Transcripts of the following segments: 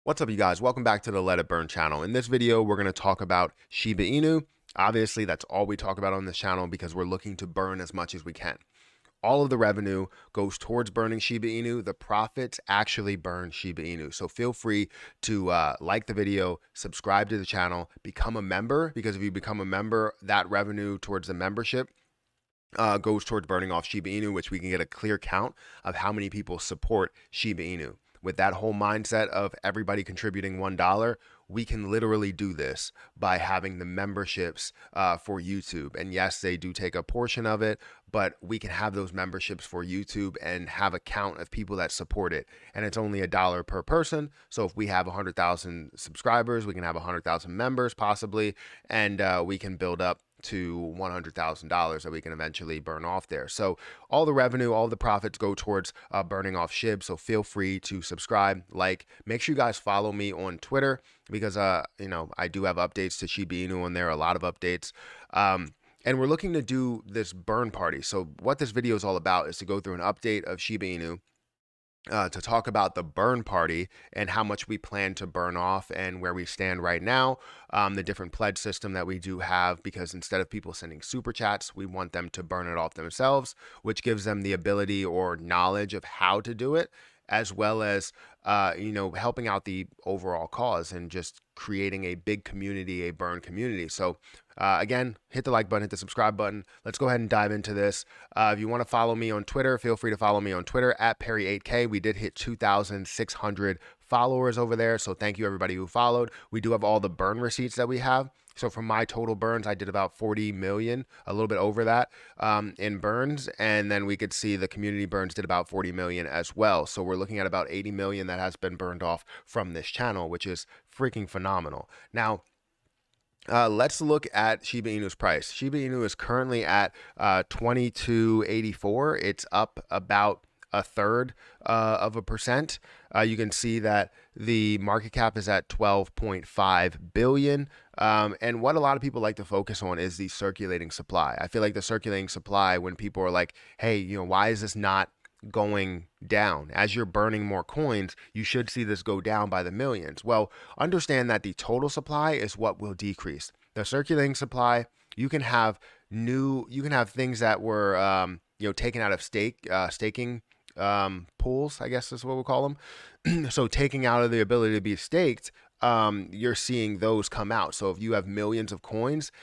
What's up, you guys? Welcome back to the Let It Burn channel. In this video, we're going to talk about Shiba Inu. Obviously, that's all we talk about on this channel because we're looking to burn as much as we can. All of the revenue goes towards burning Shiba Inu. The profits actually burn Shiba Inu. So feel free to like the video, subscribe to the channel, become a member, because if you become a member, that revenue towards the membership goes towards burning off Shiba Inu, which we can get a clear count of how many people support Shiba Inu. With that whole mindset of everybody contributing $1, we can literally do this by having the memberships for YouTube. And yes, they do take a portion of it, but we can have those memberships for YouTube and have a count of people that support it. And it's only $1 per person. So if we have 100,000 subscribers, we can have 100,000 members possibly, and we can build up to $100,000 that we can eventually burn off there. So all the revenue, all the profits go towards burning off SHIB. So feel free to subscribe, like, make sure you guys follow me on Twitter because, I do have updates to Shiba Inu on there, a lot of updates. And we're looking to do this burn party. So what this video is all about is to go through an update of Shiba Inu, to talk about the burn party and how much we plan to burn off and where we stand right now, the different pledge system that we do have, because instead of people sending super chats, we want them to burn it off themselves, which gives them the ability or knowledge of how to do it, as well as helping out the overall cause and just creating a big community, a burn community. So again, hit the like button, hit the subscribe button. Let's go ahead and dive into this. If you want to follow me on Twitter, feel free to follow me on Twitter at Perry8K. We did hit 2,600 followers over there, so thank you everybody who followed. We do have all the burn receipts that we have. So from my total burns, I did about 40 million, a little bit over that in burns. And then we could see the community burns did about 40 million as well. So we're looking at about 80 million that has been burned off from this channel, which is freaking phenomenal. Now, let's look at Shiba Inu's price. Shiba Inu is currently at 22.84. It's up about a third of a percent. You can see that the market cap is at 12.5 billion. And what a lot of people like to focus on is the circulating supply. I feel like the circulating supply, when people are like, hey, why is this not going down? As you're burning more coins, you should see this go down by the millions. Well, understand that the total supply is what will decrease. The circulating supply, you can have things that were taken out of staking pools, I guess is what we'll call them. So taking out of the ability to be staked, you're seeing those come out. So if you have millions of coins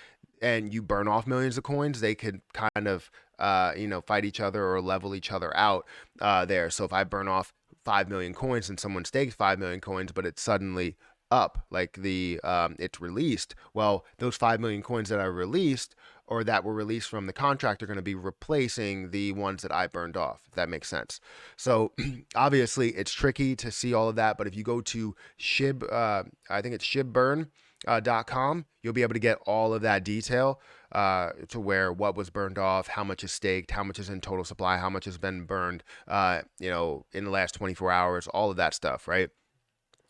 and you burn off millions of coins, they could kind of fight each other or level each other out there. So if I burn off 5 million coins and someone stakes 5 million coins, but it's suddenly up, like it's released, well, those 5 million coins that I released or that were released from the contract are going to be replacing the ones that I burned off, if that makes sense. So obviously it's tricky to see all of that, but if you go to SHIB, I think it's SHIBburn.com, you'll be able to get all of that detail to where what was burned off, how much is staked, how much is in total supply, how much has been burned, in the last 24 hours, all of that stuff, right?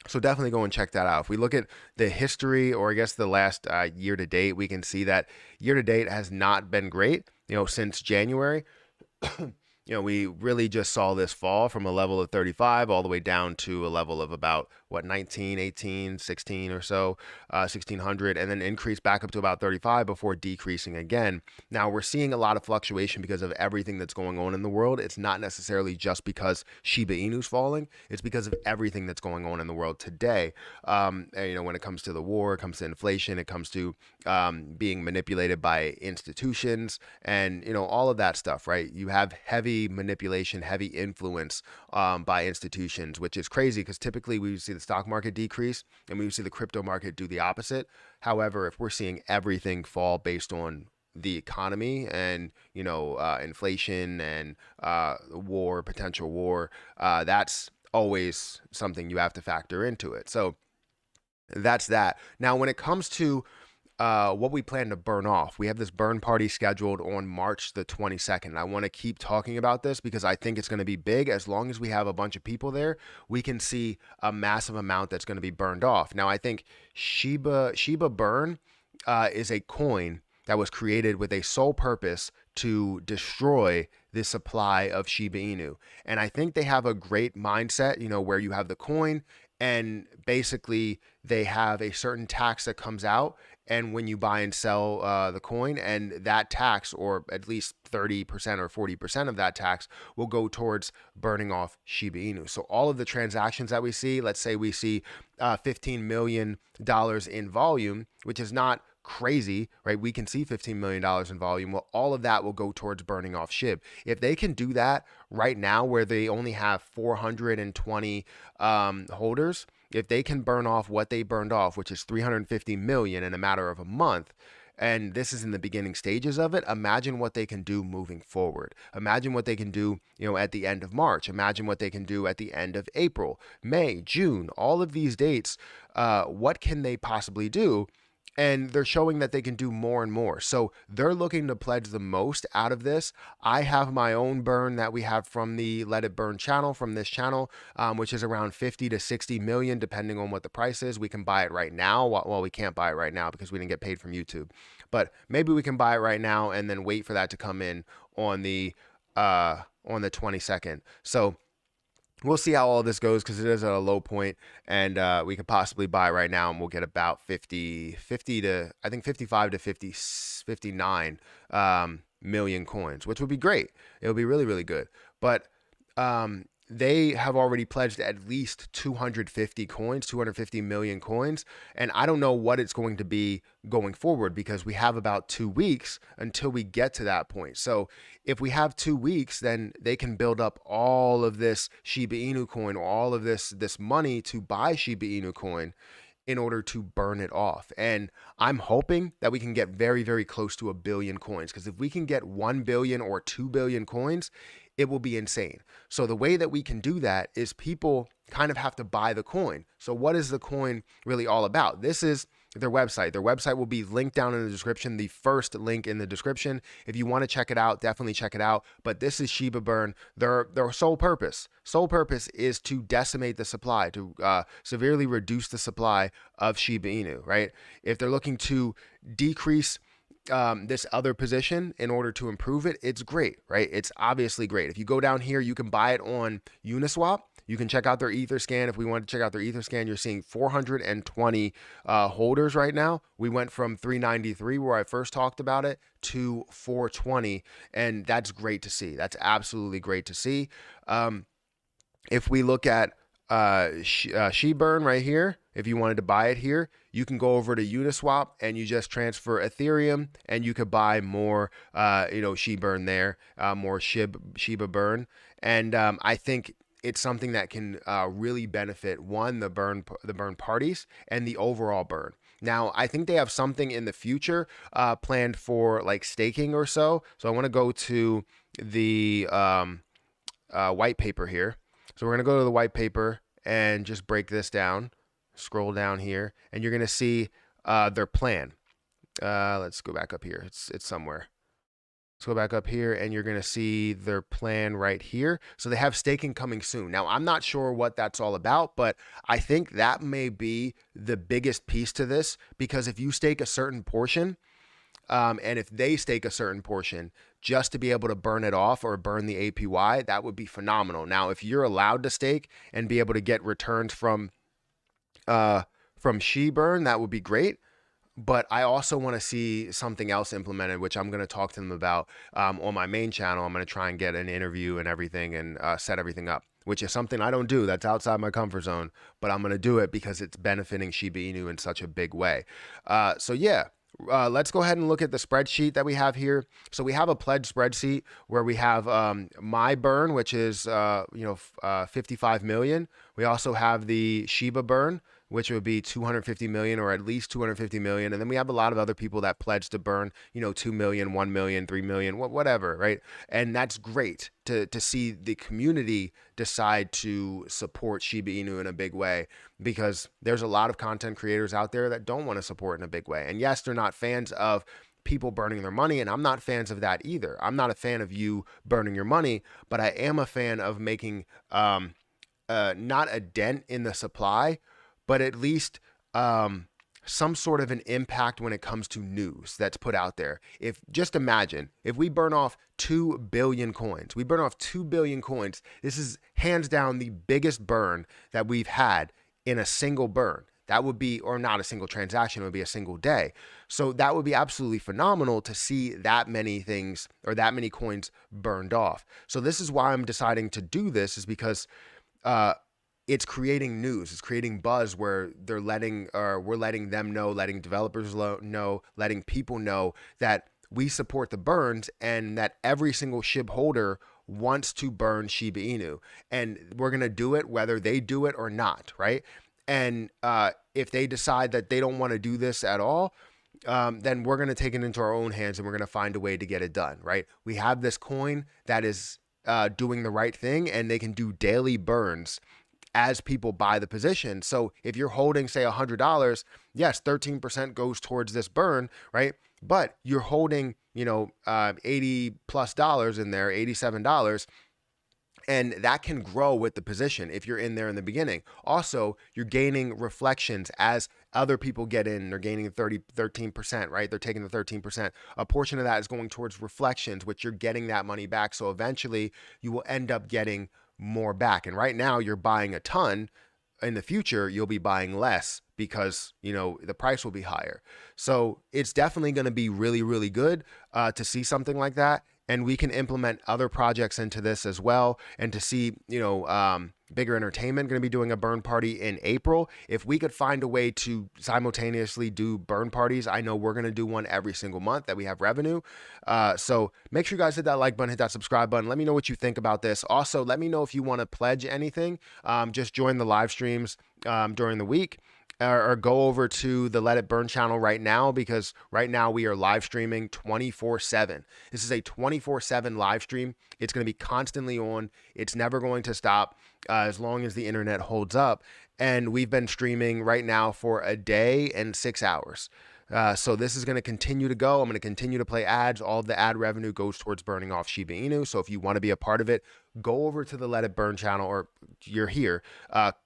So definitely go and check that out. If we look at the history, or I guess the last year to date, we can see that year to date has not been great, since January. We really just saw this fall from a level of 35 all the way down to a level of about 19, 18, 16 or so, 1600, and then increase back up to about 35 before decreasing again. Now we're seeing a lot of fluctuation because of everything that's going on in the world. It's not necessarily just because Shiba Inu's falling. It's because of everything that's going on in the world today. When it comes to the war, it comes to inflation, it comes to being manipulated by institutions, and all of that stuff, right? You have heavy manipulation, heavy influence by institutions, which is crazy because typically we see the stock market decrease and we see the crypto market do the opposite. However, if we're seeing everything fall based on the economy and inflation and potential war, that's always something you have to factor into it. So that's that. Now, when it comes to what we plan to burn off, we have this burn party scheduled on March the 22nd. I want to keep talking about this because I think it's going to be big. As long as we have a bunch of people there, we can see a massive amount that's going to be burned off. Now, I think Shiba Burn is a coin that was created with a sole purpose to destroy the supply of Shiba Inu. And I think they have a great mindset, where you have the coin and basically they have a certain tax that comes out, and when you buy and sell the coin, and that tax, or at least 30% or 40% of that tax, will go towards burning off Shiba Inu. So all of the transactions that we see, let's say we see $15 million in volume, which is not crazy, right? We can see $15 million in volume. Well, all of that will go towards burning off SHIB. If they can do that right now, where they only have 420 holders, if they can burn off what they burned off, which is 350 million in a matter of a month, and this is in the beginning stages of it, imagine what they can do moving forward. Imagine what they can do, at the end of March. Imagine what they can do at the end of April, May, June, all of these dates. What can they possibly do? And they're showing that they can do more and more. So they're looking to pledge the most out of this. I have my own burn that we have from the Let It Burn channel, from this channel, which is around 50 to 60 million, depending on what the price is. We can buy it right now. Well, we can't buy it right now because we didn't get paid from YouTube. But maybe we can buy it right now and then wait for that to come in on the 22nd. So we'll see how all this goes, because it is at a low point, and we could possibly buy right now, and we'll get about 50 to, I think, 55 to 59 million coins, which would be great. It would be really, really good. But they have already pledged at least 250 coins, 250 million coins. And I don't know what it's going to be going forward, because we have about 2 weeks until we get to that point. So if we have 2 weeks, then they can build up all of this Shiba Inu coin, or all of this money to buy Shiba Inu coin in order to burn it off. And I'm hoping that we can get very, very close to 1 billion coins, because if we can get 1 billion or 2 billion coins, it will be insane. So the way that we can do that is people kind of have to buy the coin. So what is the coin really all about? This is their website. Their website will be linked down in the description, the first link in the description. If you want to check it out, definitely check it out. But this is Shiba Burn. Their sole purpose is to decimate the supply, to severely reduce the supply of Shiba Inu, right? If they're looking to decrease this other position in order to improve it, it's great, right? It's obviously great. If you go down here, you can buy it on Uniswap. You can check out their Etherscan. If we want to check out their Etherscan, you're seeing 420 holders right now. We went from 393, where I first talked about it, to 420, and that's great to see. That's absolutely great to see. If we look at SHIB right here, if you wanted to buy it here, you can go over to Uniswap and you just transfer Ethereum, and you could buy more, SHIB there, more Shiba burn. And I think it's something that can really benefit, one, the burn parties, and the overall burn. Now, I think they have something in the future planned for like staking or so. So I want to go to the white paper here. So we're going to go to the white paper and just break this down. Scroll down here, and you're going to see their plan. Let's go back up here. It's somewhere. Let's go back up here, and you're going to see their plan right here. So they have staking coming soon. Now, I'm not sure what that's all about, but I think that may be the biggest piece to this, because if you stake a certain portion, and if they stake a certain portion, just to be able to burn it off or burn the APY, that would be phenomenal. Now, if you're allowed to stake and be able to get returns from SHIB, that would be great. But I also want to see something else implemented, which I'm going to talk to them about on my main channel. I'm going to try and get an interview and everything, and set everything up, which is something I don't do. That's outside my comfort zone, but I'm going to do it because it's benefiting Shiba Inu in such a big way. So yeah. Let's go ahead and look at the spreadsheet that we have here. So we have a pledge spreadsheet where we have my burn, which is 55 million. We also have the Shiba burn, which would be 250 million, or at least 250 million. And then we have a lot of other people that pledge to burn, 2 million, 1 million, 3 million, whatever, right? And that's great to see the community decide to support Shiba Inu in a big way, because there's a lot of content creators out there that don't want to support in a big way. And yes, they're not fans of people burning their money, and I'm not fans of that either. I'm not a fan of you burning your money, but I am a fan of making not a dent in the supply, but at least some sort of an impact when it comes to news that's put out there. Just imagine if we burn off 2 billion coins, this is hands down the biggest burn that we've had in a single burn. That would be, or not a single transaction, it would be a single day. So that would be absolutely phenomenal to see that many things or that many coins burned off. So this is why I'm deciding to do this, is because uh, it's creating news, it's creating buzz where they're letting, or we're letting them know, letting developers know, letting people know that we support the burns and that every single SHIB holder wants to burn Shiba Inu. And we're going to do it whether they do it or not, right? And if they decide that they don't want to do this at all, then we're going to take it into our own hands and we're going to find a way to get it done, right? We have this coin that is doing the right thing, and they can do daily burns as people buy the position. So if you're holding, say, $100, yes, 13% goes towards this burn, right? But you're holding, 80 plus dollars in there, $87. And that can grow with the position if you're in there in the beginning. Also, you're gaining reflections as other people get in. They're gaining 13%, right? They're taking the 13%. A portion of that is going towards reflections, which you're getting that money back. So eventually you will end up getting more back. And right now you're buying a ton. In the future, you'll be buying less because, the price will be higher. So it's definitely going to be really, really good to see something like that. And we can implement other projects into this as well. And to see, Bigger Entertainment going to be doing a burn party in April. If we could find a way to simultaneously do burn parties, I know we're going to do one every single month that we have revenue. So make sure you guys hit that like button, hit that subscribe button. Let me know what you think about this. Also, let me know if you want to pledge anything. Just join the live streams during the week. Or go over to the Let It Burn channel right now, because right now we are live streaming 24/7. This is a 24/7 live stream. It's going to be constantly on. It's never going to stop as long as the internet holds up. And we've been streaming right now for a day and 6 hours. So this is going to continue to go. I'm going to continue to play ads. All of the ad revenue goes towards burning off Shiba Inu. So if you want to be a part of it, go over to the Let It Burn channel, or you're here.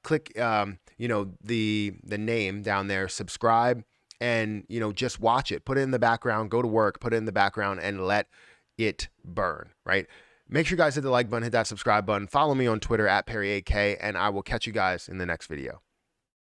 Click, the name down there, subscribe, and just watch it. Put it in the background. Go to work. Put it in the background and let it burn. Right. Make sure you guys hit the like button, hit that subscribe button. Follow me on Twitter @Perry8K, and I will catch you guys in the next video.